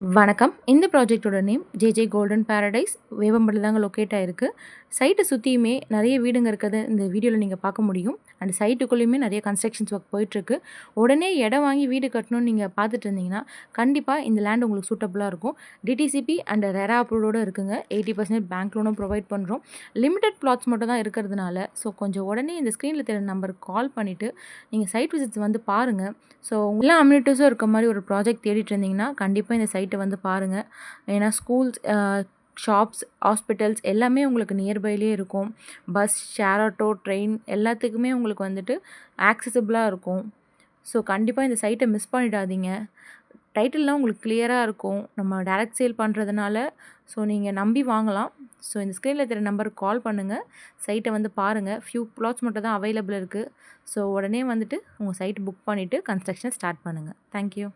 வணக்கம். இந்த ப்ராஜெக்ட்டோட name JJ golden Paradise வேவம்பட்டில தாங்க லொக்கேட் ஆயிருக்கு. சைட்ட சுத்தியுமே நெறைய வீடுங்க இருக்கத இந்த வீடியோல நீங்க பார்க்க முடியும். அண்ட் சைட்டுக்குள்ளேயுமே நெறைய கன்ஸ்ட்ரக்ஷன்ஸ் ஒர்க் போயிட்டுருக்கு. உடனே இடம் வாங்கி வீடு கட்டணும்னு நீங்க பார்த்துட்டு இருந்தீங்கன்னா, கண்டிப்பா இந்த லேண்ட் உங்களுக்கு சூட்டபிளா இருக்கும். டிடிசிபி அண்ட் ரெரா அப்ரூவ்டோட இருக்குங்க. 80% பேங்க் லோனும் ப்ரொவைட் பண்றோம். லிமிட்டட் பிளாட்ஸ் மட்டும் தான் இருக்கிறதுனால, ஸோ கொஞ்சம் உடனே இந்த ஸ்க்ரீன்ல தெரியிற நம்பருக்கு கால் பண்ணிட்டு, நீங்க சைட் விசிட்ஸ் வந்து பாருங்க. ஸோ எல்லா அம்யூனிட்டீஸும் இருக்க மாரி ஒரு ப்ராஜெக்ட் தேடிட்டு இருந்தீங்கன்னா, கண்டிப்பா இந்த சைட்ட வந்து பாருங்க. ஏன்னா ஸ்கூல்ஸ், ஷாப்ஸ், ஹாஸ்பிட்டல்ஸ் எல்லாமே உங்களுக்கு நியர்பைலயே இருக்கும். பஸ், ஷேர் ஆட்டோ, ட்ரெயின் எல்லாத்துக்குமே உங்களுக்கு வந்துட்டு ஆக்சஸபிளா இருக்கும். ஸோ கண்டிப்பா இந்த சைட்ட மிஸ் பண்ணிடாதீங்க. டைட்டில்லாம் உங்களுக்கு கிளியரா இருக்கும். நம்ம டைரக்ட் சேல் பண்றதுனால, ஸோ நீங்க நம்பி வாங்கலாம். ஸோ இந்த ஸ்க்ரீன்ல தெரியிற நம்பருக்கு கால் பண்ணுங்க. சைட்ட வந்து பாருங்க. ஃபியூ பிளாட்ஸ் மட்டும் தான் அவைலபிள் இருக்கு. ஸோ உடனே வந்துட்டு உங்க சைட் புக் பண்ணிட்டு கன்ஸ்ட்ரக்ஷன் ஸ்டார்ட் பண்ணுங்க. Thank you.